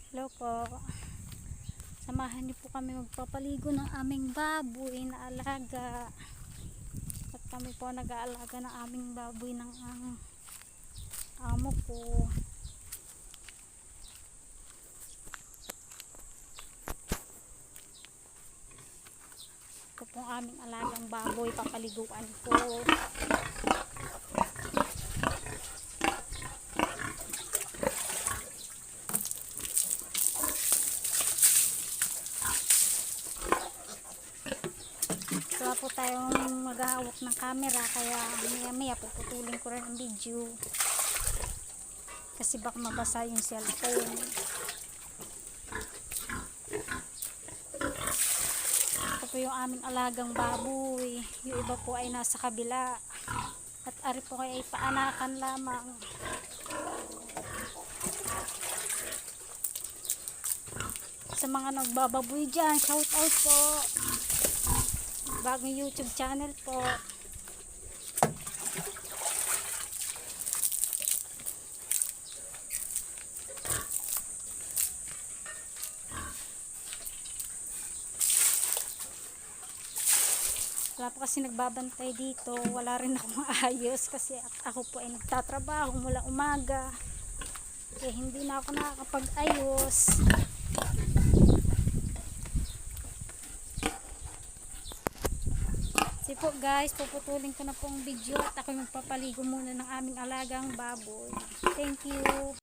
Hello po. Samahan niyo po kami magpapaligo ng aming baboy na alaga. At kami po nag-aalaga ng aming baboy ng amo ko. Ito pong aming alagang baboy, papaliguan ko. Wala po tayong maghahawak ng camera, kaya maya puputulin ko rin ang video kasi baka mabasa yung cellphone. Ito po yung aming alagang baboy, yung iba po ay nasa kabila at ari po ay paanakan lamang. Sa mga nagbababoy dyan, shout out po, bagong YouTube channel po. Wala po kasi nagbabantay dito, wala rin akong ayos kasi ako po ay nagtatrabaho mula umaga, kaya hindi na ako nakakapag-ayos. Sige po guys, puputulin ko na po ang video at ako magpapaligo muna ng aming alagang baboy. Thank you.